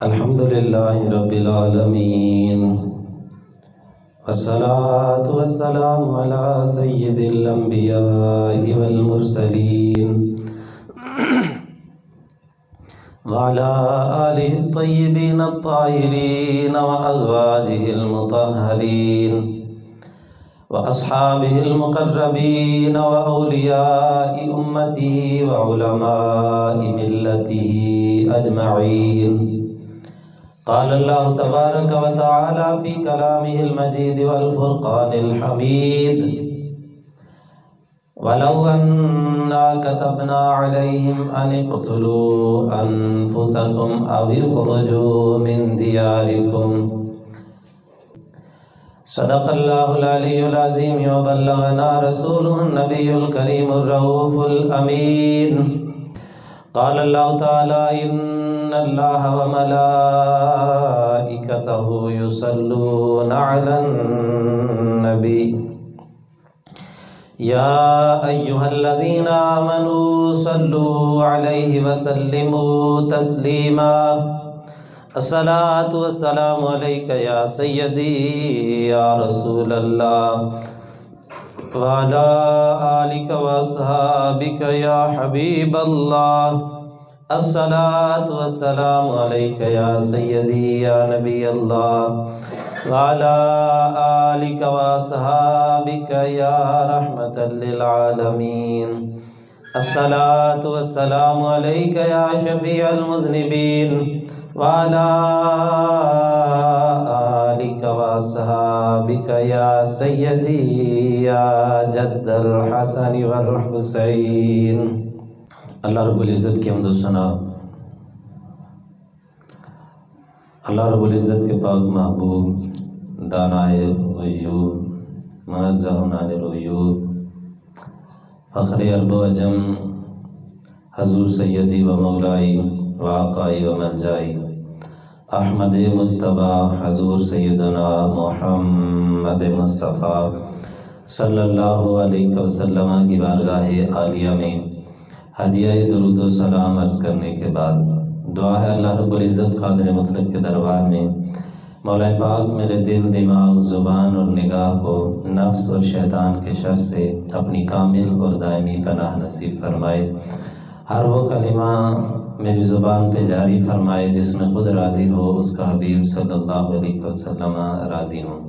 الحمد لله رب العالمين والصلاة والسلام على سيد الأنبياء والمرسلين وعلى آله الطيبين الطاهرين وأزواجه المطهرين وأصحابه المقربين وأولياء أمته وعلماء ملته أجمعين. قال الله تبارك وتعالى في كلامه المجيد والفرقان الحميد: ولو أنا كتبنا عليهم أن اقتلوا أنفسكم أو اخرجوا من دياركم. صدق الله العلي العظيم وبلغنا رسوله النبي الكريم الرؤوف الأمين. قال الله تعالى: إن الله وملائكته يصلون على النبي يا أيها الذين آمنوا صلوا عليه وسلموا تسليما. الصلاة والسلام عليك يا سيدي يا رسول الله وعلى آلك وأصحابك يا حبيب الله. الصلاة والسلام عليك يا سيدي يا نبي الله وعلى آلك وأصحابك يا رحمة للعالمين. الصلاة والسلام عليك يا شفيع المذنبين وعلى آلك وأصحابك يا سيدي يا جد الحسن والحسين. اللہ رب العزت کی حمد و ثنا، اللہ رب العزت کے پاک محبوب دانائے غیوب منزہ عن العیوب فخر عرب و عجم حضور سیدی و مولائی و آقائی و ملجائی احمد مجتبی حضور سیدنا محمد مصطفیٰ صلی اللہ علیہ وسلم کی بارگاہ عالیہ میں ہدیہ درود و سلام عرض کرنے کے بعد دعا ہے اللہ رب العزت قادر مطلق کے دربار میں مولا پاک میرے دل، دماغ، زبان اور نگاہ کو نفس اور شیطان کے شر سے اپنی کامل اور دائمی پناہ نصیب فرمائے. ہر وہ کلمہ میری زبان پہ جاری فرمائے جس میں خود راضی ہو، اس کا حبیب صلی اللہ علیہ وسلم راضی ہوں.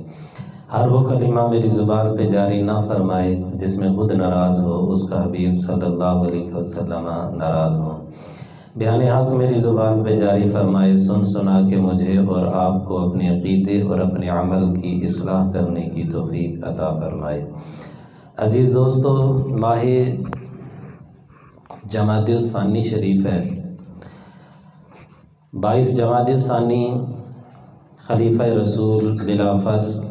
ہر وہ کلمہ میری زبان پہ جاری نہ فرمائے جس میں خود ناراض ہو، اس کا حبیب صلی اللہ علیہ وسلم ناراض ہو. بیان حق میری زبان پہ جاری فرمائے، سن سنا کے مجھے اور آپ کو اپنے عقیدے اور اپنے عمل کی اصلاح کرنے کی توفیق عطا فرمائے. عزیز دوستو، ماہ جمادی الثانی شریف ہے. 22 جمادی الثانی خلیفہ رسول بلا فصل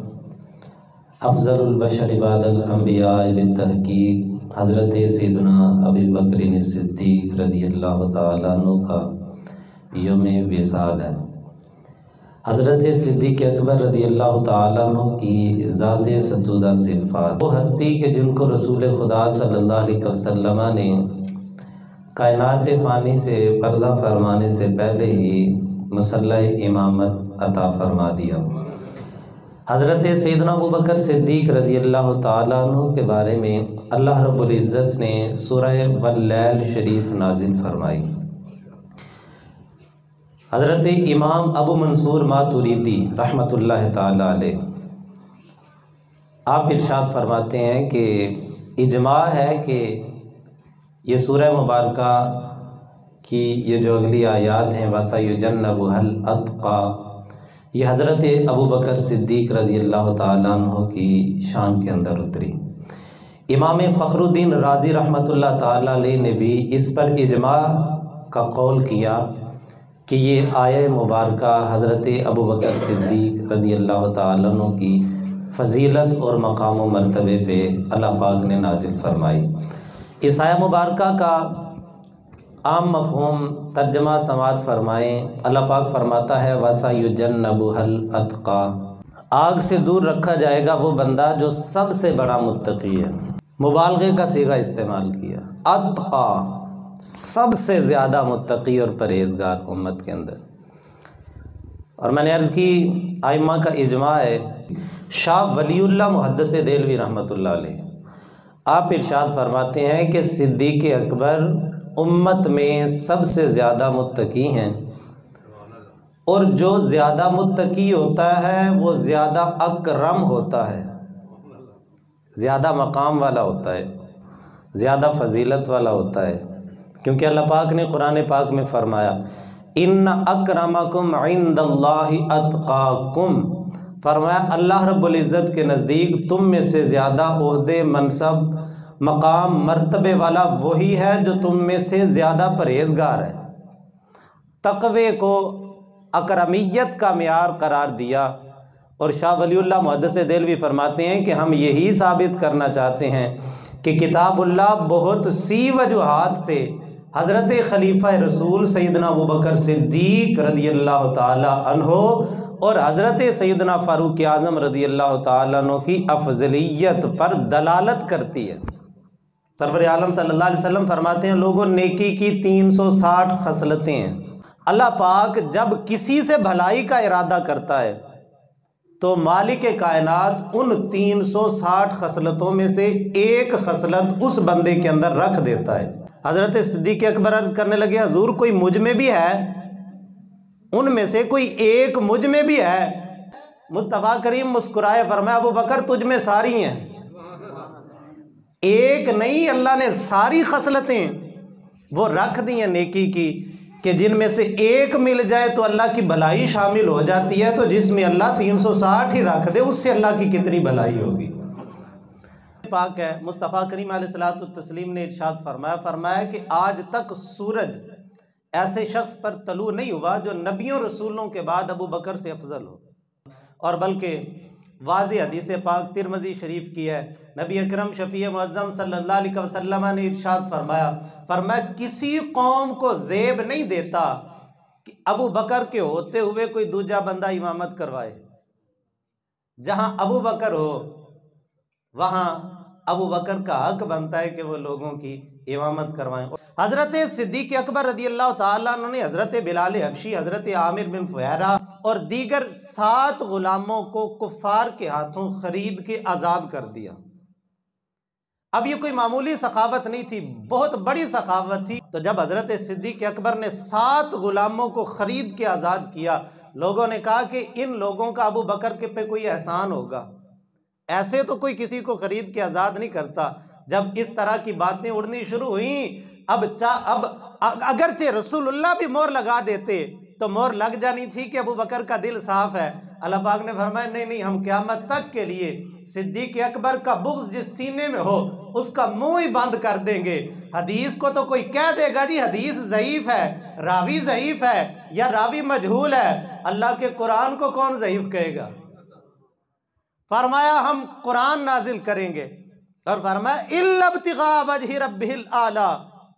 افضل البشر بعد الانبیاء بالتحقیق حضرت سیدنا ابی بکر صدیق رضی اللہ تعالیٰ عنہ کا یوم وصال ہے. حضرت صدیق اکبر رضی اللہ تعالیٰ عنہ کی ذات ستودہ صفات، وہ ہستی کہ جن کو رسول خدا صلی اللہ علیہ وسلم نے کائنات فانی سے پردہ فرمانے سے پہلے ہی مسلح امامت عطا فرما دیا. حضرت سیدنا ابوبکر صدیق رضی اللہ تعالیٰ عنہ کے بارے میں اللہ رب العزت نے سورہ واللیل شریف نازل فرمائی. حضرت امام ابو منصور ماتوریدی رحمۃ اللہ تعالیٰ علیہ آپ ارشاد فرماتے ہیں کہ اجماع ہے کہ یہ سورہ مبارکہ کی یہ جو اگلی آیات ہیں وَسَيُجَنَّبُهَا الْأَتْقَى، یہ حضرت ابوبکر صدیق رضی اللہ تعالیٰ عنہ کی شان کے اندر اتری. امام فخر الدین رازی رحمۃ اللہ تعالیٰ علیہ نے بھی اس پر اجماع کا قول کیا کہ یہ آیہ مبارکہ حضرت ابوبکر صدیق رضی اللہ تعالیٰ عنہ کی فضیلت اور مقام و مرتبے پہ اللہ پاک نے نازل فرمائی. اس آیہ مبارکہ کا عام مفہوم ترجمہ سماعت فرمائیں. اللہ پاک فرماتا ہے وَسَيُجَنَّبُهَا الْأَتْقَى، آگ سے دور رکھا جائے گا وہ بندہ جو سب سے بڑا متقی ہے. مبالغے کا صیغہ استعمال کیا، اتقا، سب سے زیادہ متقی اور پرہیزگار امت کے اندر. اور میں نے عرض کی ائمہ کا اجماع ہے، شاہ ولی اللہ محدث دہلوی رحمۃ اللہ علیہ آپ ارشاد فرماتے ہیں کہ صدیق اکبر امت میں سب سے زیادہ متقی ہیں، اور جو زیادہ متقی ہوتا ہے وہ زیادہ اکرم ہوتا ہے، زیادہ مقام والا ہوتا ہے، زیادہ فضیلت والا ہوتا ہے، کیونکہ اللہ پاک نے قرآن پاک میں فرمایا ان اکرمکم عند اللہ اتقاکم، فرمایا اللہ رب العزت کے نزدیک تم میں سے زیادہ عہدے، منصب، مقام، مرتبے والا وہی ہے جو تم میں سے زیادہ پرہیزگار ہے۔ تقوی کو اکرمیت کا معیار قرار دیا، اور شاہ ولی اللہ محدث دہلوی فرماتے ہیں کہ ہم یہی ثابت کرنا چاہتے ہیں کہ کتاب اللہ بہت سی وجوہات سے حضرت خلیفہ رسول سیدنا ابوبکر صدیق رضی اللہ تعالی عنہ اور حضرت سیدنا فاروق اعظم رضی اللہ تعالیٰ عنہ کی افضلیت پر دلالت کرتی ہے۔ سرور عالم صلی اللہ علیہ وسلم فرماتے ہیں لوگوں نیکی کی 360 خصلتیں ہیں، اللہ پاک جب کسی سے بھلائی کا ارادہ کرتا ہے تو مالک کائنات ان 360 خصلتوں میں سے ایک خصلت اس بندے کے اندر رکھ دیتا ہے۔ حضرت صدیق اکبر عرض کرنے لگے حضور کوئی مجھ میں بھی ہے، ان میں سے کوئی ایک مجھ میں بھی ہے؟ مصطفیٰ کریم مسکرائے فرمایا ابوبکر تجھ میں ساری ہیں، ایک نہیں، اللہ نے ساری خصلتیں وہ رکھ دی ہیں نیکی کی کہ جن میں سے ایک مل جائے تو اللہ کی بھلائی شامل ہو جاتی ہے، تو جس میں اللہ 360 ہی رکھ دے اس سے اللہ کی کتنی بھلائی ہوگی۔ پاک ہے مصطفیٰ کریم علیہ الصلوۃ والتسلیم نے ارشاد فرمایا کہ آج تک سورج ایسے شخص پر طلوع نہیں ہوا جو نبیوں رسولوں کے بعد ابو بکر سے افضل ہو، اور بلکہ واضح حدیث پاک ترمذی شریف کی ہے، نبی اکرم شفیع معظم صلی اللہ علیہ وسلم نے ارشاد فرمایا کسی قوم کو زیب نہیں دیتا کہ ابو بکر کے ہوتے ہوئے کوئی دوجا بندہ امامت کروائے، جہاں ابو بکر ہو وہاں ابو بکر کا حق بنتا ہے کہ وہ لوگوں کی امامت کروائیں۔ حضرت صدیق اکبر رضی اللہ تعالیٰ عنہ نے حضرت بلال حبشی، حضرت عامر بن فہیرہ اور دیگر 7 غلاموں کو کفار کے ہاتھوں خرید کے آزاد کر دیا۔ اب یہ کوئی معمولی سخاوت نہیں تھی، بہت بڑی سخاوت تھی۔ تو جب حضرت صدیق اکبر نے 7 غلاموں کو خرید کے آزاد کیا، لوگوں نے کہا کہ ان لوگوں کا ابو بکر کے پہ کوئی احسان ہوگا، ایسے تو کوئی کسی کو خرید کے آزاد نہیں کرتا۔ جب اس طرح کی باتیں اڑنی شروع ہوئیں، اب اگرچہ رسول اللہ بھی مور لگا دیتے تو مور لگ جانی تھی کہ ابو بکر کا دل صاف ہے، اللہ پاک نے فرمایا نہیں، ہم قیامت تک کے لیے صدیق اکبر کا بغض جس سینے میں ہو اس کا منہ ہی بند کر دیں گے۔ حدیث کو تو کوئی کہہ دے گا جی حدیث ضعیف ہے، راوی ضعیف ہے یا راوی مجہول ہے، اللہ کے قرآن کو کون ضعیف کہے گا؟ فرمایا ہم قرآن نازل کریں گے، اور فرمایا اِلَّا ابْتِغَاءَ وَجْهِ رَبِّهِ الْأَعْلَىٰ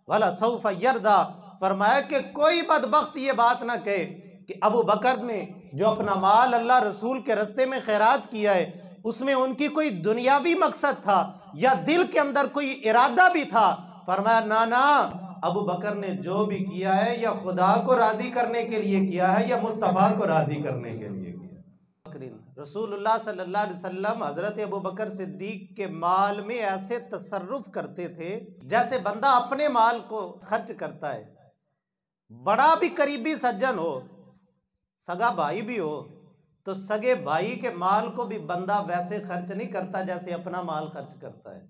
وَلَسَوْفَ يَرْضَىٰ، فرمایا کہ کوئی بدبخت یہ بات نہ کہے کہ ابو بکر نے جو اپنا مال اللہ رسول کے رستے میں خیرات کیا ہے اس میں ان کی کوئی دنیاوی مقصد تھا یا دل کے اندر کوئی ارادہ بھی تھا۔ فرمایا نا، ابو بکر نے جو بھی کیا ہے یا خدا کو راضی کرنے کے لیے کیا ہے یا مصطفیٰ کو راضی کرنے کے لیے کیا ہے۔ رسول اللہ صلی اللہ علیہ وسلم حضرت ابو بکر صدیق کے مال میں ایسے تصرف کرتے تھے جیسے بندہ اپنے مال کو خرچ کرتا ہے۔ بڑا بھی قریبی سجن ہو، سگا بھائی بھی ہو، تو سگے بھائی کے مال کو بھی بندہ ویسے خرچ نہیں کرتا جیسے اپنا مال خرچ کرتا ہے۔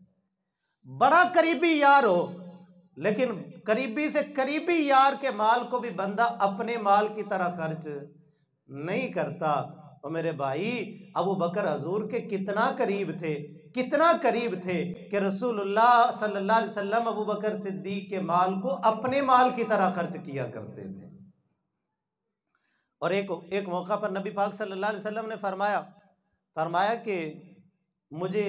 بڑا قریبی یار ہو لیکن قریبی سے قریبی یار کے مال کو بھی بندہ اپنے مال کی طرح خرچ نہیں کرتا۔ اور میرے بھائی ابو بکر حضور کے کتنا قریب تھے کہ رسول اللہ صلی اللہ علیہ وسلم ابو بکر صدیق کے مال کو اپنے مال کی طرح خرچ کیا کرتے تھے۔ اور ایک موقع پر نبی پاک صلی اللہ علیہ وسلم نے فرمایا کہ مجھے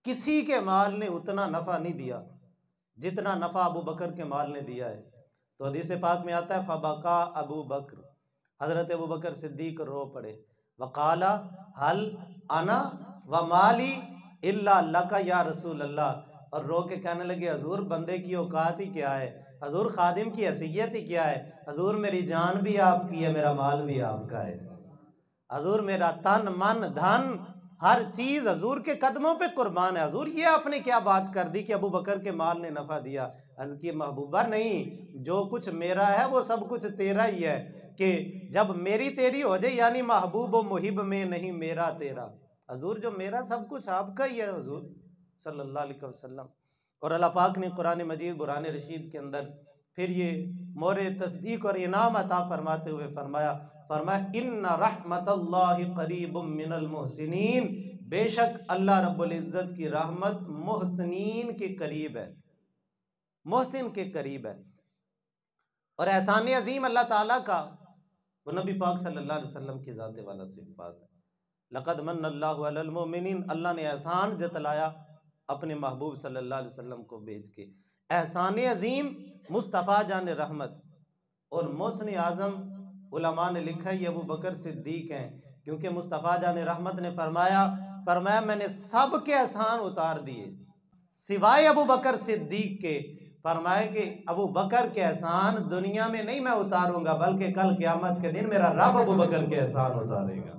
کسی کے مال نے اتنا نفع نہیں دیا جتنا نفع ابو بکر کے مال نے دیا ہے۔ تو حدیث پاک میں آتا ہے فبکا ابو بکر، حضرت ابو بکر صدیق رو پڑے، وقال هل انا ومالی الا لک یا رسول اللہ، اور رو کے کہنے لگے حضور بندے کی اوقات ہی کیا ہے، حضور خادم کی حیثیت ہی کیا ہے؟ حضور میری جان بھی آپ کی ہے، میرا مال بھی آپ کا ہے، حضور میرا تن من دھن ہر چیز حضور کے قدموں پہ قربان ہے۔ حضور یہ آپ نے کیا بات کر دی کہ ابو بکر کے مال نے نفع دیا؟ حضرت کی محبوبہ نہیں، جو کچھ میرا ہے وہ سب کچھ تیرا ہی ہے، کہ جب میری تیری ہو جائے یعنی محبوب و محب میں نہیں میرا تیرا۔ حضور جو میرا سب کچھ آپ کا ہی ہے حضور صلی اللہ علیہ وسلم۔ اور اللہ پاک نے قرآن مجید برہان رشید کے اندر پھر یہ مورِ تصدیق اور انعام عطا فرماتے ہوئے فرمایا ان رحمت اللہ قریب من المحسنین، بے شک اللہ رب العزت کی رحمت محسنین کے قریب ہے، محسن کے قریب ہے۔ اور احسان عظیم اللہ تعالیٰ کا وہ نبی پاک صلی اللہ علیہ وسلم کی ذات والا صفات ہے۔ لقد من اللہ علی المؤمنین، اللہ نے احسان جتلایا اپنے محبوب صلی اللہ علیہ وسلم کو بھیج کے۔ احسان عظیم مصطفیٰ جان رحمت، اور محسن اعظم علماء نے لکھا ہے یہ ابو بکر صدیق ہیں، کیونکہ مصطفیٰ جان رحمت نے فرمایا میں نے سب کے احسان اتار دیے سوائے ابو بکر صدیق کے۔ فرمایا کہ ابو بکر کے احسان دنیا میں نہیں میں اتاروں گا، بلکہ کل قیامت کے دن میرا رب ابو بکر کے احسان اتارے گا۔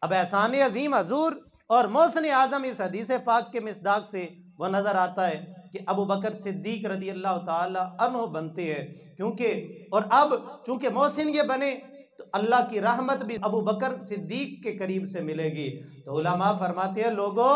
اب احسان عظیم حضور اور محسن اعظم اس حدیث پاک کے مصداق سے وہ نظر آتا ہے کہ ابو بکر صدیق رضی اللہ تعالی عنہ بنتے ہیں، کیونکہ اور اب چونکہ محسن یہ بنے تو اللہ کی رحمت بھی ابو بکر صدیق کے قریب سے ملے گی۔ تو علماء فرماتے ہیں لوگوں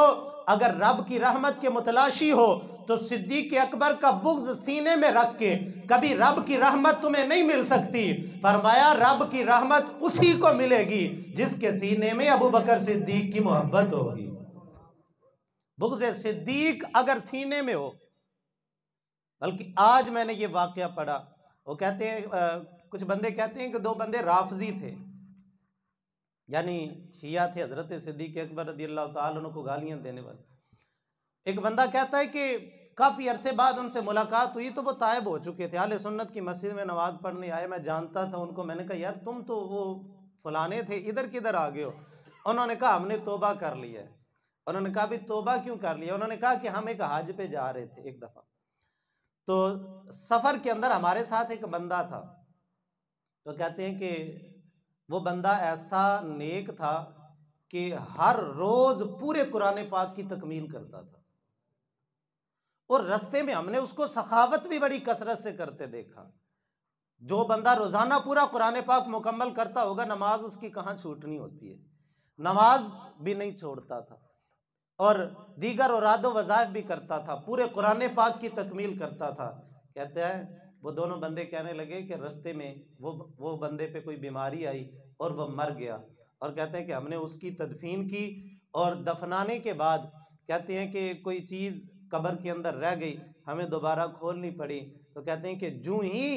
اگر رب کی رحمت کے متلاشی ہو تو صدیق اکبر کا بغض سینے میں رکھ کے کبھی رب کی رحمت تمہیں نہیں مل سکتی۔ فرمایا رب کی رحمت اسی کو ملے گی جس کے سینے میں ابو بکر صدیق کی محبت ہوگی۔ بغض صدیق اگر سینے میں ہو، بلکہ آج میں نے یہ واقعہ پڑھا، وہ کہتے ہیں کچھ بندے کہتے ہیں کہ دو بندے رافضی تھے، یعنی شیعہ تھے، حضرت صدیق اکبر رضی اللہ تعالیٰ عنہ کو گالیاں دینے والے۔ ایک بندہ کہتا ہے کہ کافی عرصے بعد ان سے ملاقات ہوئی تو وہ تائب ہو چکے تھے، اہل سنت کی مسجد میں نماز پڑھنے آئے، میں جانتا تھا ان کو، میں نے کہا یار تم تو وہ فلانے تھے، ادھر کدھر آ گئے ہو؟ انہوں نے کہا ہم نے توبہ کر لی ہے۔ انہوں نے کہا بھی توبہ کیوں کر لیا؟ انہوں نے کہا کہ ہم ایک حج پہ جا رہے تھے ایک دفعہ، تو سفر کے اندر ہمارے ساتھ ایک بندہ تھا، تو کہتے ہیں کہ وہ بندہ ایسا نیک تھا کہ ہر روز پورے قرآن پاک کی تکمیل کرتا تھا، اور رستے میں ہم نے اس کو سخاوت بھی بڑی کثرت سے کرتے دیکھا۔ جو بندہ روزانہ پورا قرآن پاک مکمل کرتا ہوگا نماز اس کی کہاں چھوٹنی ہوتی ہے، نماز بھی نہیں چھوڑتا تھا، اور دیگر اوراد و وظائف بھی کرتا تھا، پورے قرآن پاک کی تکمیل کرتا تھا۔ کہتے ہیں وہ دونوں بندے کہنے لگے کہ رستے میں وہ بندے پہ کوئی بیماری آئی اور وہ مر گیا، اور کہتے ہیں کہ ہم نے اس کی تدفین کی، اور دفنانے کے بعد کہتے ہیں کہ کوئی چیز قبر کے اندر رہ گئی، ہمیں دوبارہ کھولنی پڑی، تو کہتے ہیں کہ جو ہی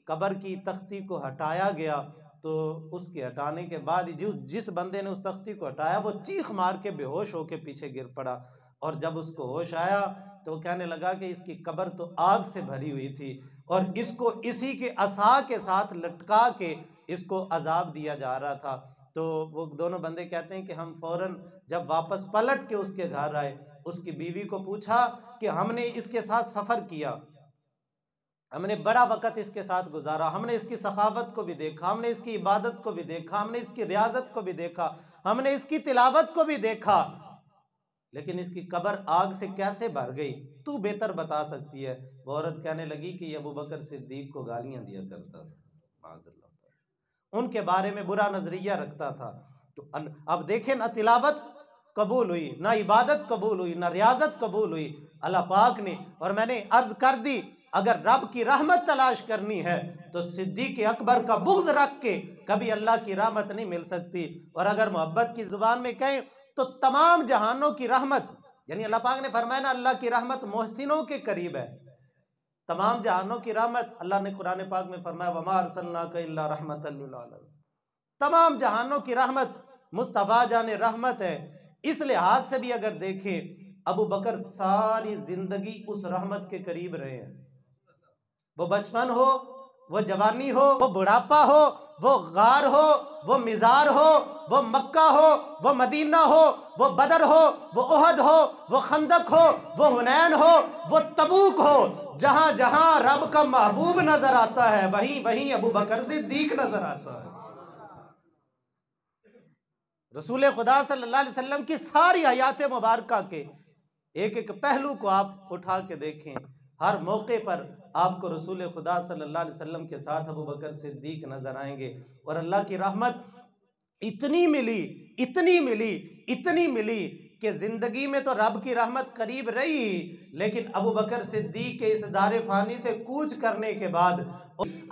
قبر کی تختی کو ہٹایا گیا تو اس کے ہٹانے کے بعد جس بندے نے اس تختی کو ہٹایا وہ چیخ مار کے بے ہوش ہو کے پیچھے گر پڑا، اور جب اس کو ہوش آیا تو وہ کہنے لگا کہ اس کی قبر تو آگ سے بھری ہوئی تھی، اور اس کو اسی کے عصا کے ساتھ لٹکا کے اس کو عذاب دیا جا رہا تھا۔ تو وہ دونوں بندے کہتے ہیں کہ ہم فوراً جب واپس پلٹ کے اس کے گھر آئے، اس کی بیوی کو پوچھا کہ ہم نے اس کے ساتھ سفر کیا، ہم نے بڑا وقت اس کے ساتھ گزارا، ہم نے اس کی سخاوت کو بھی دیکھا، ہم نے اس کی عبادت کو بھی دیکھا، ہم نے اس کی ریاضت کو بھی دیکھا، ہم نے اس کی تلاوت کو بھی دیکھا، لیکن اس کی قبر آگ سے کیسے بھر گئی؟ تو بہتر بتا سکتی ہے۔ وہ عورت کہنے لگی کہ یہ ابو بکر صدیق کو گالیاں دیا کرتا تھا، معاذ اللہ، ان کے بارے میں برا نظریہ رکھتا تھا۔ تو اب دیکھیں نہ تلاوت قبول ہوئی، نہ عبادت قبول ہوئی، نہ ریاضت قبول ہوئی اللہ پاک نے۔ اور میں نے عرض کر دی اگر رب کی رحمت تلاش کرنی ہے تو صدیق اکبر کا بغض رکھ کے کبھی اللہ کی رحمت نہیں مل سکتی، اور اگر محبت کی زبان میں کہیں تو تمام جہانوں کی رحمت، یعنی اللہ پاک نے فرمایا نا اللہ کی رحمت محسنوں کے قریب ہے، تمام جہانوں کی رحمت اللہ نے قرآن پاک میں فرمایا وَمَا أَرْسَلْنَاكَ إِلَّا رَحْمَةً لِّلْعَالَمِينَ، تمام جہانوں کی رحمت مصطفیٰ جان رحمت ہے۔ اس لحاظ سے بھی اگر دیکھیں ابو بکر ساری زندگی اس رحمت کے قریب رہے ہیں، وہ بچپن ہو وہ جوانی ہو، وہ بڑھاپا ہو، وہ غار ہو، وہ مزار ہو، وہ مکہ ہو، وہ مدینہ ہو، وہ بدر ہو، وہ احد ہو، وہ خندق ہو، وہ حنین ہو، وہ تبوک ہو، جہاں جہاں رب کا محبوب نظر آتا ہے وہیں وہیں ابو بکر صدیق نظر آتا ہے۔ رسول خدا صلی اللہ علیہ وسلم کی ساری حیات مبارکہ کے ایک ایک پہلو کو آپ اٹھا کے دیکھیں، ہر موقع پر آپ کو رسول خدا صلی اللہ علیہ وسلم کے ساتھ ابو بکر صدیق نظر آئیں گے۔ اور اللہ کی رحمت اتنی ملی، اتنی ملی، اتنی ملی کہ زندگی میں تو رب کی رحمت قریب رہی، لیکن ابو بکر صدیق کے اس دار فانی سے کوچ کرنے کے بعد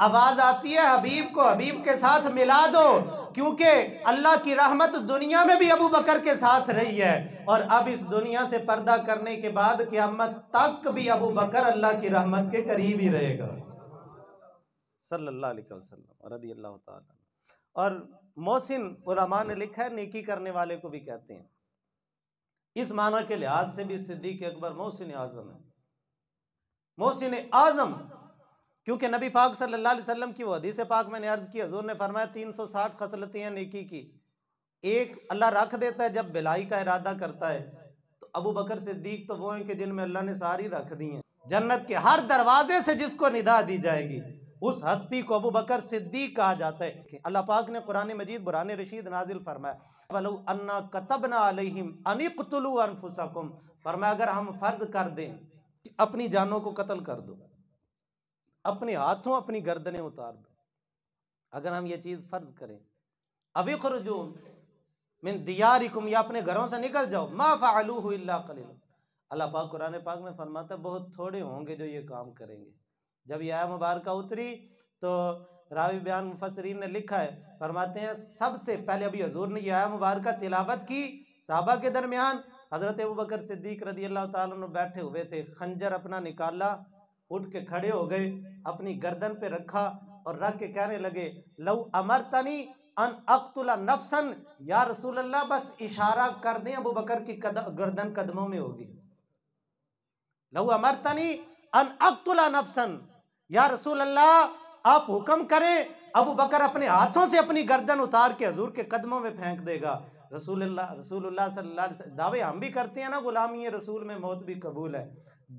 آواز آتی ہے حبیب کو حبیب کے ساتھ ملا دو، کیونکہ اللہ کی رحمت دنیا میں بھی ابو بکر کے ساتھ رہی ہے، اور اب اس دنیا سے پردہ کرنے کے بعد قیامت تک بھی ابو بکر اللہ کی رحمت کے قریب ہی رہے گا صلی اللہ علیہ وسلم رضی اللہ تعالیٰ۔ اور محسن علماء نے لکھا ہے نیکی کرنے والے کو بھی کہتے ہیں، اس معنی کے لحاظ سے بھی صدیق اکبر محسن اعظم ہے، محسن اعظم، کیونکہ نبی پاک صلی اللہ علیہ وسلم کی وہ حدیث پاک میں نے عرض کی، حضور نے فرمایا 360 خصلتیں ہیں نیکی کی، ایک اللہ رکھ دیتا ہے جب بھلائی کا ارادہ کرتا ہے، تو ابو بکر صدیق تو وہ ہیں کہ جن میں اللہ نے ساری رکھ دی ہیں، جنت کے ہر دروازے سے جس کو ندا دی جائے گی اس ہستی کو ابو بکر صدیق کہا جاتا ہے۔ کہ اللہ پاک نے قرآن مجید برہان رشید نازل فرمایا وَلَوْ أَنَّا كَتَبْنَا عَلَيْهِمْ أَنِ اقْتُلُوا أَنفُسَكُمْ، فرمایا اگر ہم فرض کر دیں اپنی جانوں کو قتل کر دو، اپنے ہاتھوں اپنی گردنیں اتار دو، اگر ہم یہ چیز فرض کریں، اب اخرجوا من دیارکم، یا اپنے گھروں سے نکل جاؤ، ما فعلوہ الا قلیل، اللہ پاک قرآن پاک میں فرماتا ہے بہت تھوڑے ہوں گے جو یہ کام کریں گے۔ جب یہ آیہ مبارکہ اتری تو راوی بیان مفسرین نے لکھا ہے، فرماتے ہیں سب سے پہلے ابھی حضور نے یہ آیہ مبارکہ تلاوت کی، صحابہ کے درمیان حضرت ابوبکر صدیق رضی اللہ تعالیٰ عنہ بیٹھے ہوئے تھے، خنجر اپنا نکالا، اٹھ کے کھڑے ہو گئے، اپنی گردن پہ رکھا اور رکھ کے کہنے لگے لو امرتنی ان اقتل نفسا، یا رسول اللہ بس اشارہ کر دیں ابو بکر کی گردن قدموں میں ہوگی، لو امرتنی ان اقتل نفسا، یا رسول اللہ آپ حکم کریں، ابو بکر اپنے ہاتھوں سے اپنی گردن اتار کے حضور کے قدموں میں پھینک دے گا۔ رسول اللہ صلی اللہ علیہ وسلم، دعوے ہم بھی کرتے ہیں نا غلامی رسول میں موت بھی قبول ہے،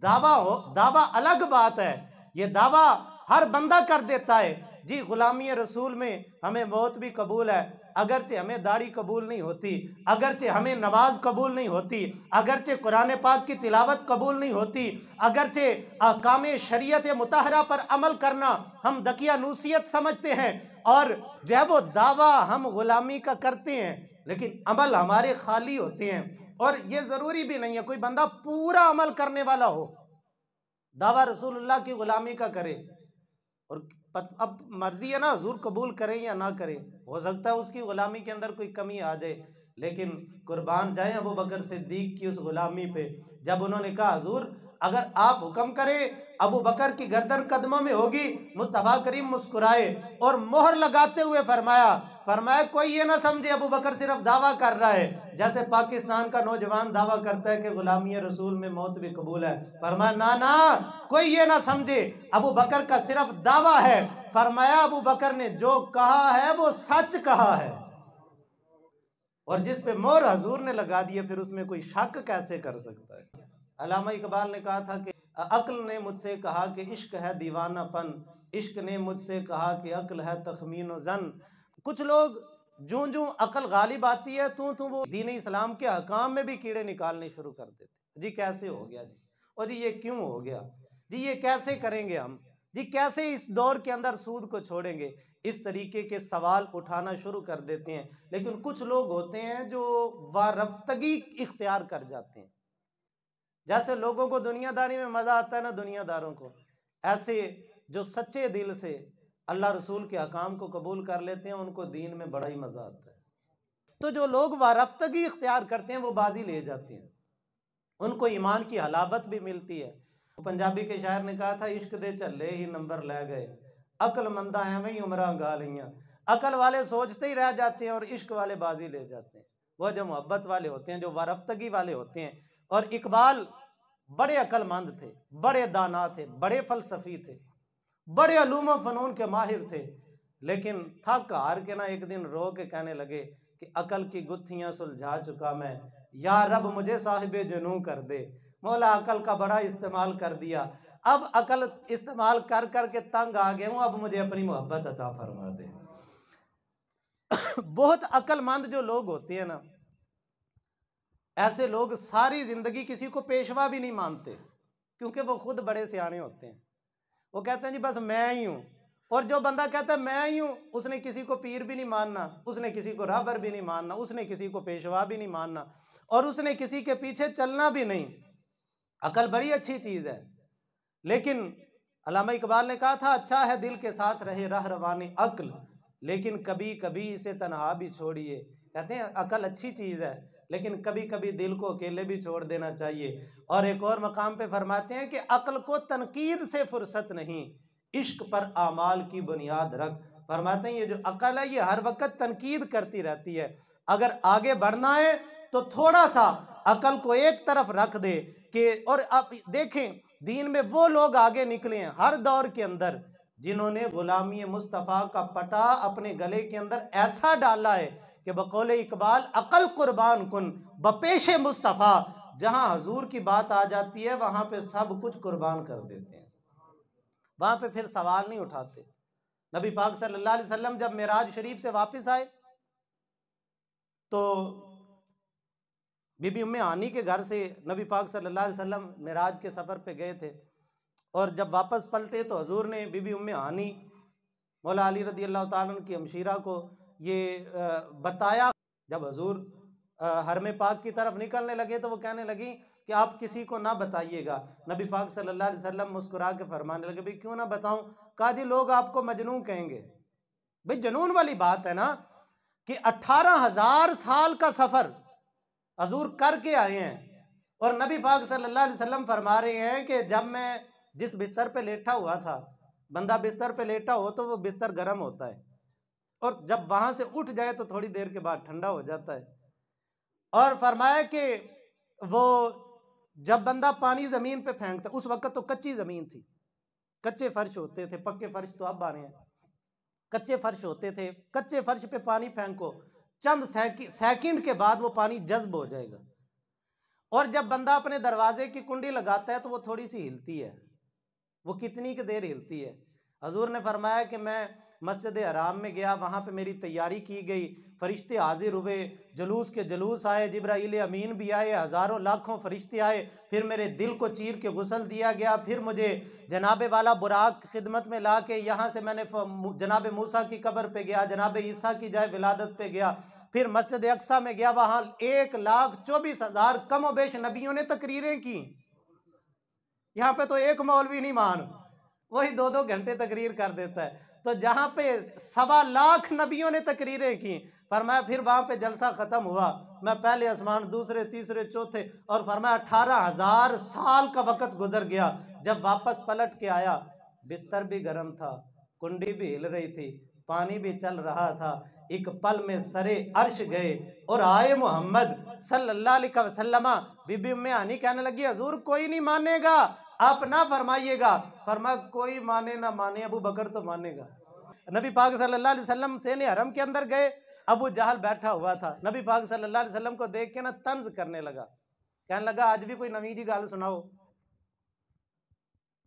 دعویٰ الگ بات ہے، یہ دعویٰ ہر بندہ کر دیتا ہے جی غلامی رسول میں ہمیں موت بھی قبول ہے، اگرچہ ہمیں داڑھی قبول نہیں ہوتی، اگرچہ ہمیں نماز قبول نہیں ہوتی، اگرچہ قرآن پاک کی تلاوت قبول نہیں ہوتی، اگرچہ احکام شریعت مطہرہ پر عمل کرنا ہم دقیانوسیت سمجھتے ہیں، اور جو ہے وہ دعویٰ ہم غلامی کا کرتے ہیں، لیکن عمل ہمارے خالی ہوتے ہیں، اور یہ ضروری بھی نہیں ہے کوئی بندہ پورا عمل کرنے والا ہو، دعویٰ رسول اللہ کی غلامی کا کرے، اور اب مرضی ہے نا حضور قبول کریں یا نہ کریں، ہو سکتا ہے اس کی غلامی کے اندر کوئی کمی آ جائے، لیکن قربان جائیں ابو بکر صدیق کی اس غلامی پہ، جب انہوں نے کہا حضور اگر آپ حکم کریں ابو بکر کی گردن قدموں میں ہوگی، مصطفیٰ کریم مسکرائے اور مہر لگاتے ہوئے فرمایا کوئی یہ نہ سمجھے ابو بکر صرف دعویٰ کر رہا ہے جیسے پاکستان کا نوجوان دعویٰ کرتا ہے کہ غلامی رسول میں موت بھی قبول ہے، فرمایا نا کوئی یہ نہ سمجھے ابو بکر کا صرف دعویٰ ہے، فرمایا ابو بکر نے جو کہا ہے وہ سچ کہا ہے، اور جس پہ مہر حضور نے لگا دی پھر اس میں کوئی شک کیسے کر سکتا ہے۔ علامہ اقبال نے کہا تھا کہ عقل نے مجھ سے کہا کہ عشق ہے دیوانہ پن، عشق نے مجھ سے کہا کہ عقل ہے تخمین و ظن۔ کچھ لوگ جوں جوں عقل غالب آتی ہے تو وہ دین اسلام کے حکام میں بھی کیڑے نکالنے شروع کر دیتے، جی کیسے ہو گیا جی، اور جی یہ کیوں ہو گیا جی، یہ کیسے کریں گے ہم جی، کیسے اس دور کے اندر سود کو چھوڑیں گے، اس طریقے کے سوال اٹھانا شروع کر دیتے ہیں۔ لیکن کچھ لوگ ہوتے ہیں جو وارفتگی اختیار کر جاتے ہیں، جیسے لوگوں کو دنیا داری میں مزہ آتا ہے نا دنیا داروں کو، ایسے جو سچے دل سے اللہ رسول کے احکام کو قبول کر لیتے ہیں ان کو دین میں بڑا ہی مزہ آتا ہے۔ تو جو لوگ وارفتگی اختیار کرتے ہیں وہ بازی لے جاتے ہیں، ان کو ایمان کی حلاوت بھی ملتی ہے۔ پنجابی کے شاعر نے کہا تھا عشق دے چلے ہی نمبر لے گئے، عقل مندہ ہیں وہی عمرہ گا لیاں، عقل والے سوچتے ہی رہ جاتے ہیں اور عشق والے بازی لے جاتے ہیں، وہ جو محبت والے ہوتے ہیں جو وارفتگی والے ہوتے ہیں۔ اور اقبال بڑے عقل مند تھے، بڑے دانا تھے، بڑے فلسفی تھے، بڑے علوم و فنون کے ماہر تھے، لیکن تھک ہار کے نا ایک دن رو کے کہنے لگے کہ عقل کی گتھیاں سلجھا چکا میں، یا رب مجھے صاحب جنوں کر دے۔ مولا عقل کا بڑا استعمال کر دیا، اب عقل استعمال کر کر کے تنگ آ گیا ہوں، اب مجھے اپنی محبت عطا فرما دے۔ بہت عقل مند جو لوگ ہوتے ہیں نا، ایسے لوگ ساری زندگی کسی کو پیشوا بھی نہیں مانتے، کیونکہ وہ خود بڑے سیانے ہوتے ہیں۔ وہ کہتے ہیں جی بس میں ہی ہوں، اور جو بندہ کہتا ہے میں ہی ہوں، اس نے کسی کو پیر بھی نہیں ماننا، اس نے کسی کو راہبر بھی نہیں ماننا، اس نے کسی کو پیشوا بھی نہیں ماننا، اور اس نے کسی کے پیچھے چلنا بھی نہیں۔ عقل بڑی اچھی چیز ہے، لیکن علامہ اقبال نے کہا تھا اچھا ہے دل کے ساتھ رہے راہ روانی عقل، لیکن کبھی کبھی اسے تنہا بھی چھوڑیے۔ کہتے ہیں عقل اچھی چیز ہے، لیکن کبھی کبھی دل کو اکیلے بھی چھوڑ دینا چاہیے۔ اور ایک اور مقام پہ فرماتے ہیں کہ عقل کو تنقید سے فرصت نہیں، عشق پر اعمال کی بنیاد رکھ۔ فرماتے ہیں یہ جو عقل ہے یہ ہر وقت تنقید کرتی رہتی ہے، اگر آگے بڑھنا ہے تو تھوڑا سا عقل کو ایک طرف رکھ دے کہ، اور آپ دیکھیں دین میں وہ لوگ آگے نکلے ہیں ہر دور کے اندر جنہوں نے غلامی مصطفیٰ کا پٹا اپنے گلے کے اندر ایسا ڈالا ہے کہ بقول اقبال عقل قربان کن بپیش مصطفیٰ، جہاں حضور کی بات آ جاتی ہے وہاں پہ سب کچھ قربان کر دیتے ہیں، وہاں پہ پھر سوال نہیں اٹھاتے۔ نبی پاک صلی اللہ علیہ وسلم جب معراج شریف سے واپس آئے تو بی بی ام ہانی کے گھر سے نبی پاک صلی اللہ علیہ وسلم معراج کے سفر پہ گئے تھے، اور جب واپس پلٹے تو حضور نے بی بی ام ہانی مولا علی رضی اللہ تعالیٰ عنہ کی ہمشیرہ کو یہ بتایا۔ جب حضور حرم پاک کی طرف نکلنے لگے تو وہ کہنے لگی کہ آپ کسی کو نہ بتائیے گا۔ نبی پاک صلی اللہ علیہ وسلم مسکرا کے فرمانے لگے بھئی کیوں نہ بتاؤں؟ کہا جی لوگ آپ کو مجنون کہیں گے۔ بھئی جنون والی بات ہے نا کہ 18,000 سال کا سفر حضور کر کے آئے ہیں، اور نبی پاک صلی اللہ علیہ وسلم فرما رہے ہیں کہ جب میں جس بستر پہ لیٹا ہوا تھا، بندہ بستر پہ لیٹا ہو تو وہ بستر گرم ہوتا ہے، اور جب وہاں سے اٹھ جائے تو تھوڑی دیر کے بعد ٹھنڈا ہو جاتا ہے۔ اور فرمایا کہ وہ جب بندہ پانی زمین پہ پھینکتا، اس وقت تو کچی زمین تھی، کچے فرش ہوتے تھے، پکے فرش تو اب آ رہے ہیں، کچے فرش ہوتے تھے، کچے فرش پہ پانی پھینکو چند سیکنڈ کے بعد وہ پانی جذب ہو جائے گا، اور جب بندہ اپنے دروازے کی کنڈی لگاتا ہے تو وہ تھوڑی سی ہلتی ہے، وہ کتنی کی دیر ہلتی ہے۔ حضور نے فرمایا کہ میں مسجد حرام میں گیا، وہاں پہ میری تیاری کی گئی، فرشتے حاضر ہوئے، جلوس کے جلوس آئے، جبرائیل امین بھی آئے، ہزاروں لاکھوں فرشتے آئے، پھر میرے دل کو چیر کے غسل دیا گیا، پھر مجھے جناب والا براق خدمت میں لا کے یہاں سے میں نے جناب موسیٰ کی قبر پہ گیا، جناب عیسیٰ کی جائے ولادت پہ گیا، پھر مسجد اقصیٰ میں گیا، وہاں 1,24,000 کم و بیش نبیوں نے تقریریں کی۔ یہاں پہ تو ایک مولوی نہیں مان، وہی 2-2 گھنٹے تقریر کر دیتا ہے، تو جہاں پہ 1,25,000 نبیوں نے تقریریں کی، فرمایا پھر وہاں پہ جلسہ ختم ہوا، میں پہلے آسمان، دوسرے، تیسرے، چوتھے، اور فرمایا 18,000 سال کا وقت گزر گیا۔ جب واپس پلٹ کے آیا، بستر بھی گرم تھا، کنڈی بھی ہل رہی تھی، پانی بھی چل رہا تھا، ایک پل میں سرے عرش گئے اور آئے محمد صلی اللہ علیہ وسلم۔ بی بی ام ہانی کہنے لگی حضور کوئی نہیں مانے گا، آپ نہ فرمائیے گا۔ فرمایا کوئی مانے نہ مانے ابو بکر تو مانے گا۔ نبی پاک صلی اللہ علیہ وسلم سین حرم کے اندر گئے، ابو جہل بیٹھا ہوا تھا، نبی پاک صلی اللہ علیہ وسلم کو دیکھ کے نا طنز کرنے لگا، کہنے لگا آج بھی کوئی نویں جی گال سناؤ،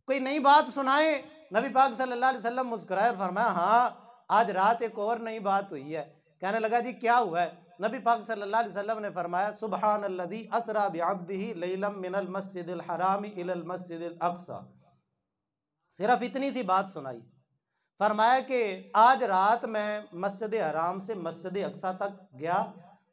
کوئی نئی بات سنائے۔ نبی پاک صلی اللہ علیہ وسلم مسکرائے اور فرمایا ہاں آج رات ایک اور نئی بات ہوئی ہے۔ کہنے لگا جی کیا ہوا ہے؟ نبی پاک صلی اللہ علیہ وسلم نے فرمایا سبحان الذی اسرا بعبدہ لیلا من المسجد الحرام الی المسجد الاقصی، صرف اتنی سی بات سنائی۔ فرمایا کہ آج رات میں مسجد حرام سے مسجد اقصیٰ تک گیا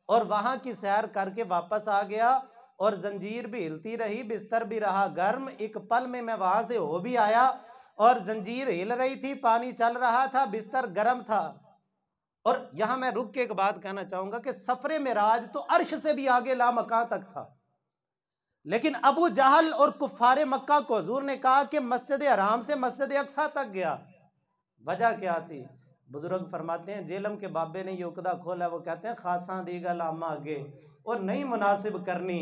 اور وہاں کی سیر کر کے واپس آ گیا، اور زنجیر بھی ہلتی رہی، بستر بھی رہا گرم، ایک پل میں وہاں سے ہو بھی آیا، اور زنجیر ہل رہی تھی، پانی چل رہا تھا، بستر گرم تھا۔ اور یہاں میں رک کے ایک بات کہنا چاہوں گا کہ سفر معراج تو عرش سے بھی آگے لامکان تک تھا، لیکن ابو جہل اور کفار مکہ کو حضور نے کہا کہ مسجد حرام سے مسجد اقصیٰ تک گیا، وجہ کیا تھی؟ بزرگ فرماتے ہیں جیلم کے بابے نے یہ عقدہ کھولا، وہ کہتے ہیں خاصاں دیگا لاما آگے اور نہیں مناسب کرنی،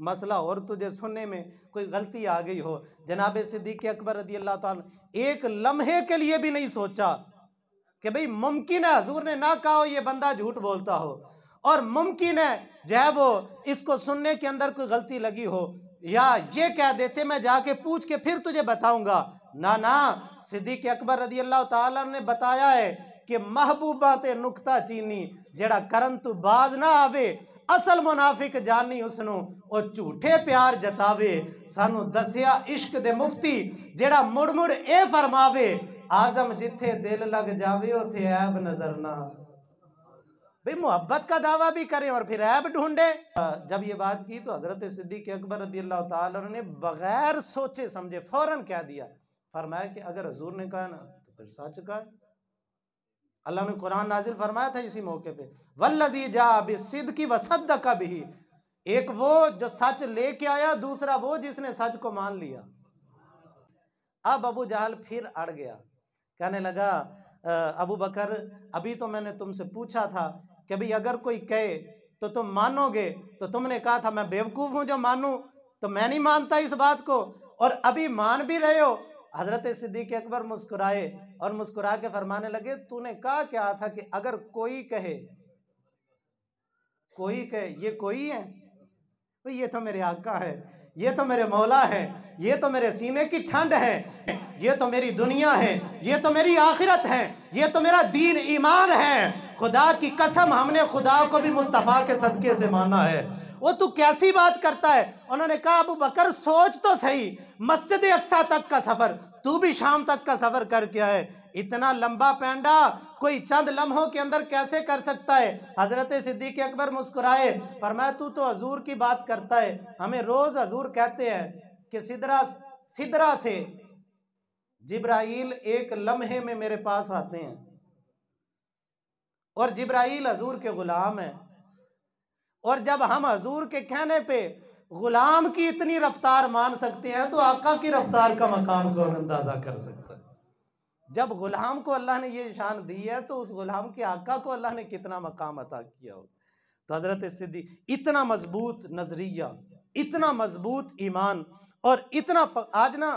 مسئلہ اور تجھے سننے میں کوئی غلطی آ گئی ہو، جناب صدیق اکبر رضی اللہ تعالیٰ ایک لمحے کے لیے بھی نہیں سوچا کہ بھئی ممکن ہے حضور نے نہ کہا ہو یہ بندہ جھوٹ بولتا ہو، اور ممکن ہے جو ہے وہ اس کو سننے کے اندر کوئی غلطی لگی ہو، یا یہ کہہ دیتے میں جا کے پوچھ کے پھر تجھے بتاؤں گا۔ نہ صدیق اکبر رضی اللہ تعالیٰ نے بتایا ہے کہ محبوبہ تے نکتہ چینی جڑا کرن تو باز نہ آوے، اصل منافق جانی اسنو اور جھوٹے پیار جتاوے، سانو دسیا عشق دے مفتی جڑا مڑ مڑ اے فرماوے، آزم جتھے دل لگ جاوے اتھے عیب نظر نہ۔ بھئی محبت کا دعویٰ بھی کریں اور پھر عیب ڈھونڈے۔ جب یہ بات کی تو حضرت صدیق اکبر رضی اللہ تعالیٰ نے بغیر سوچے سمجھے فوراً کہہ دیا، فرمایا کہ اگر حضور نے کہا نا تو پھر سچ کہا ہے۔ اللہ نے قرآن نازل فرمایا تھا اسی موقع پہ، وَالَّذِي جَاءَ بِالصِّدْقِ وَصَدَّقَ بِهِ، ایک وہ جو سچ لے کے آیا، دوسرا وہ جس نے سچ کو مان لیا۔ اب ابو جہل پھر اڑ گیا، کہنے لگا ابو بکر ابھی تو میں نے تم سے پوچھا تھا کہ بھئی اگر کوئی کہے تو تم مانو گے، تو تم نے کہا تھا میں بیوقوف ہوں جو مانوں، تو میں نہیں مانتا اس بات کو، اور ابھی مان بھی رہے ہو۔ حضرت صدیق اکبر مسکرائے اور مسکرا کے فرمانے لگے تو نے کہا کیا تھا کہ اگر کوئی کہے یہ کوئی ہے، یہ تو میرے آقا ہے، یہ تو میرے مولا ہے، یہ تو میرے سینے کی ٹھنڈ ہے، یہ تو میری دنیا ہے، یہ تو میری آخرت ہے، یہ تو میرا دین ایمان ہے، خدا کی قسم ہم نے خدا کو بھی مصطفیٰ کے صدقے سے مانا ہے۔ وہ تو کیسی بات کرتا ہے؟ انہوں نے کہا ابو بکر سوچ تو صحیح، مسجد اقصیٰ تک کا سفر، تو بھی شام تک کا سفر کر کے آئے، اتنا لمبا پینڈا کوئی چند لمحوں کے اندر کیسے کر سکتا ہے؟ حضرت صدیق اکبر مسکرائے، فرمایا تو حضور کی بات کرتا ہے، ہمیں روز حضور کہتے ہیں کہ سدرہ سے جبرائیل ایک لمحے میں میرے پاس آتے ہیں، اور جبرائیل حضور کے غلام ہیں، اور جب ہم حضور کے کہنے پہ غلام کی اتنی رفتار مان سکتے ہیں تو آقا کی رفتار کا مقام کون اندازہ کر سکتا ہے؟ جب غلام کو اللہ نے یہ شان دی ہے تو اس غلام کے آقا کو اللہ نے کتنا مقام عطا کیا ہو۔ تو حضرت صدیق اتنا مضبوط نظریہ، اتنا مضبوط ایمان، اور اتنا آج نا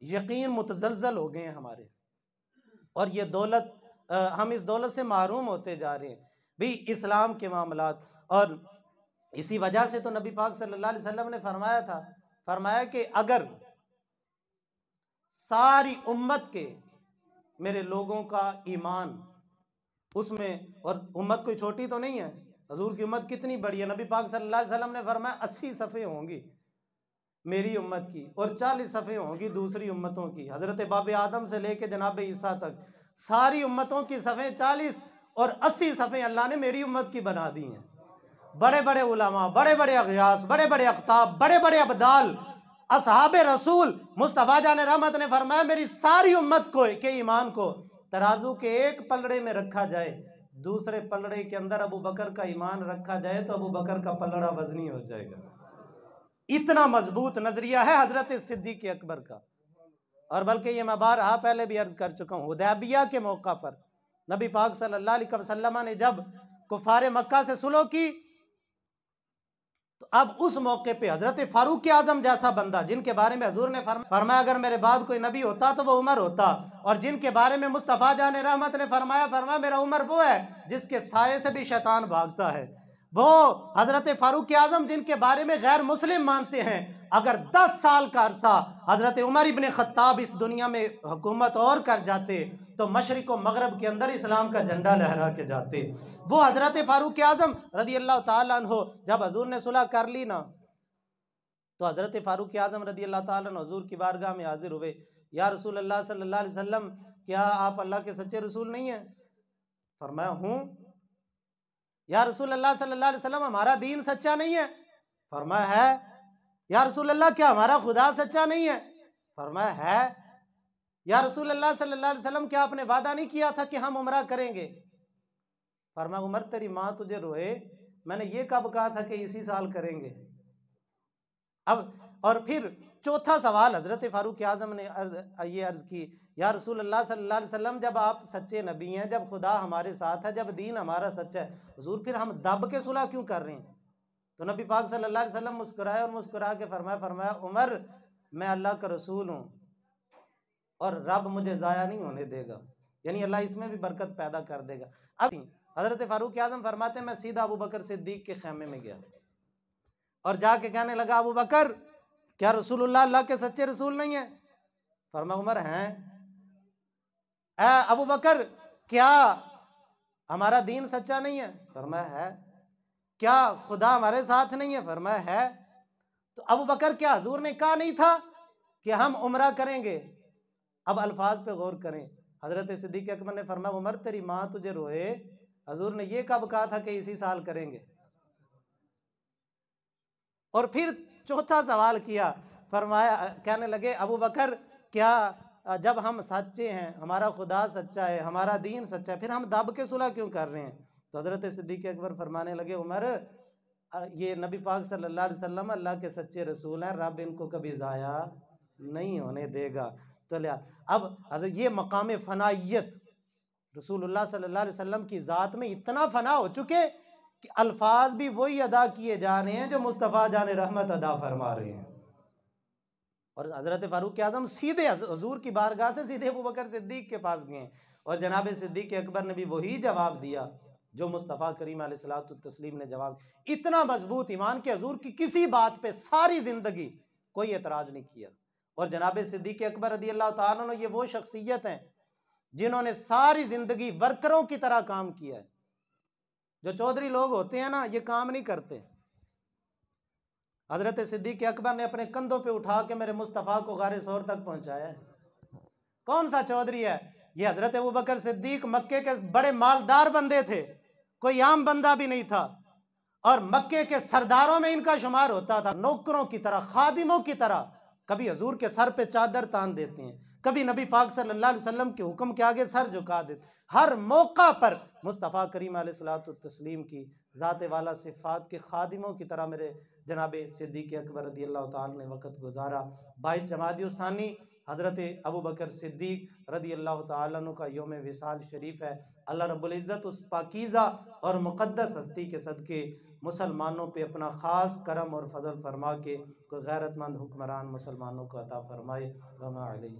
یقین متزلزل ہو گئے ہیں ہمارے، اور یہ دولت ہم اس دولت سے محروم ہوتے جا رہے ہیں بھی اسلام کے معاملات۔ اور اسی وجہ سے تو نبی پاک صلی اللہ علیہ وسلم نے فرمایا تھا، فرمایا کہ اگر ساری امت کے میرے لوگوں کا ایمان اس میں، اور امت کوئی چھوٹی تو نہیں ہے، حضور کی امت کتنی بڑی ہے، نبی پاک صلی اللہ علیہ وسلم نے فرمایا 80 صفیں ہوں گی میری امت کی اور 40 صفیں ہوں گی دوسری امتوں کی، حضرت باب آدم سے لے کے جناب عیسیٰ تک ساری امتوں کی صفیں 40 اور 80 صفیں اللہ نے میری امت کی بنا دی ہیں۔ بڑے بڑے علماء، بڑے بڑے اغیاث، بڑے بڑے اقطاب، بڑے بڑے ابدال، اصحاب رسول مصطفیٰ جان رحمت نے فرمایا میری ساری امت کو کے ایمان کو ترازو کے ایک پلڑے میں رکھا جائے، دوسرے پلڑے کے اندر ابو بکر کا ایمان رکھا جائے تو ابو بکر کا پلڑا وزنی ہو جائے گا۔ اتنا مضبوط نظریہ ہے حضرت صدیق اکبر کا۔ اور بلکہ یہ میں بارہا پہلے بھی عرض کر چکا ہوں، حدیبیہ کے موقع پر نبی پاک صلی اللہ علیہ وسلم نے جب کفار مکہ سے صلح کی تو اب اس موقع پہ حضرت فاروق اعظم جیسا بندہ جن کے بارے میں حضور نے فرمایا اگر میرے بعد کوئی نبی ہوتا تو وہ عمر ہوتا، اور جن کے بارے میں مصطفیٰ جان رحمت نے فرمایا میرا عمر وہ ہے جس کے سائے سے بھی شیطان بھاگتا ہے، وہ حضرت فاروق اعظم جن کے بارے میں غیر مسلم مانتے ہیں، اگر 10 سال کا عرصہ حضرت عمر ابن خطاب اس دنیا میں حکومت اور کر جاتے تو مشرق و مغرب کے اندر اسلام کا جھنڈا لہرا کے جاتے۔ وہ حضرت فاروق اعظم رضی اللہ تعالیٰ عنہ جب حضور نے صلح کر لی نا تو حضرت فاروق اعظم رضی اللہ تعالیٰ عنہ حضور کی بارگاہ میں حاضر ہوئے، یا رسول اللہ صلی اللہ علیہ وسلم کیا آپ اللہ کے سچے رسول نہیں ہیں؟ فرمایا ہوں۔ یا رسول اللہ صلی اللہ علیہ وسلم ہمارا دین سچا نہیں ہے؟ فرمایا ہے۔ یا رسول اللہ کیا ہمارا خدا سچا نہیں ہے؟ فرمایا ہے۔ یا رسول اللہ صلی اللہ علیہ وسلم کیا آپ نے وعدہ نہیں کیا تھا کہ ہم عمرہ کریں گے؟ فرمایا عمر تیری ماں تجھے روئے، میں نے یہ کب کہا تھا کہ اسی سال کریں گے؟ اب اور پھر چوتھا سوال حضرت فاروق اعظم نے یہ عرض کی، یا رسول اللہ صلی اللہ علیہ وسلم جب آپ سچے نبی ہیں، جب خدا ہمارے ساتھ ہے، جب دین ہمارا سچا ہے، حضور پھر ہم دب کے صلح کیوں کر رہے ہیں؟ تو نبی پاک صلی اللہ علیہ وسلم مسکرائے اور مسکرا کے فرمایا عمر میں اللہ کا رسول ہوں اور رب مجھے ضائع نہیں ہونے دے گا، یعنی اللہ اس میں بھی برکت پیدا کر دے گا۔ اب حضرت فاروق اعظم فرماتے ہیں میں سیدھا ابو بکر صدیق کے خیمے میں گیا اور جا کے کہنے لگا ابو بکر کیا رسول اللہ کے سچے رسول نہیں ہیں؟ فرمایا عمر ہیں۔ اے ابو بکر کیا ہمارا دین سچا نہیں ہے؟ فرمایا ہے۔ کیا خدا ہمارے ساتھ نہیں ہے؟ فرمایا ہے۔ تو ابو بکر کیا حضور نے کہا نہیں تھا کہ ہم عمرہ کریں گے؟ اب الفاظ پہ غور کریں۔ حضرت صدیق اکبر نے فرمایا عمر تیری ماں تجھے روئے، حضور نے یہ کب کہا تھا کہ اسی سال کریں گے؟ اور پھر چوتھا سوال کیا، فرمایا کہنے لگے ابو بکر کیا جب ہم سچے ہیں، ہمارا خدا سچا ہے، ہمارا دین سچا ہے، پھر ہم دب کے صلح کیوں کر رہے ہیں؟ تو حضرت صدیق اکبر فرمانے لگے عمر یہ نبی پاک صلی اللہ علیہ وسلم اللہ کے سچے رسول ہیں، رب ان کو کبھی ضائع نہیں ہونے دے گا۔ تو اب حضرت یہ مقام فنائیت رسول اللہ صلی اللہ علیہ وسلم کی ذات میں اتنا فنا ہو چکے کہ الفاظ بھی وہی ادا کیے جا رہے ہیں جو مصطفیٰ جان رحمت ادا فرما رہے ہیں۔ اور حضرت فاروق اعظم سیدھے حضور کی بارگاہ سے سیدھے ابو بکر صدیق کے پاس گئے اور جناب صدیق اکبر نے بھی وہی جواب دیا جو مصطفیٰ کریم علیہ الصلوۃ والتسلیم نے جواب۔ اتنا مضبوط ایمان کہ حضور کی کسی بات پہ ساری زندگی کوئی اعتراض نہیں کیا۔ اور جناب صدیق اکبر رضی اللہ تعالیٰ عنہ یہ وہ شخصیت ہیں جنہوں نے ساری زندگی ورکروں کی طرح کام کیا ہے۔ جو چودھری لوگ ہوتے ہیں نا یہ کام نہیں کرتے۔ حضرت صدیق اکبر نے اپنے کندھوں پہ اٹھا کے میرے مصطفیٰ کو غار ثور تک پہنچایا ہے۔ کون سا چودھری ہے یہ؟ حضرت ابوبکر صدیق مکے کے بڑے مالدار بندے تھے، کوئی عام بندہ بھی نہیں تھا، اور مکے کے سرداروں میں ان کا شمار ہوتا تھا، نوکروں کی طرح، خادموں کی طرح۔ کبھی حضور کے سر پہ چادر تان دیتے ہیں، کبھی نبی پاک صلی اللہ علیہ وسلم کے حکم کے آگے سر جھکا دیتے، ہر موقع پر مصطفیٰ کریم علیہ الصلوۃ والتسلیم کی ذات والا صفات کے خادموں کی طرح میرے جناب صدیق اکبر رضی اللہ تعالیٰ نے وقت گزارا۔ 22 جمادی الثانی حضرت ابوبکر صدیق رضی اللہ تعالیٰ عنہ کا یوم وصال شریف ہے۔ اللہ رب العزت اس پاکیزہ اور مقدس ہستی کے صدقے مسلمانوں پہ اپنا خاص کرم اور فضل فرما کے کوئی غیرت مند حکمران مسلمانوں کو عطا فرمائے۔ وما علیہ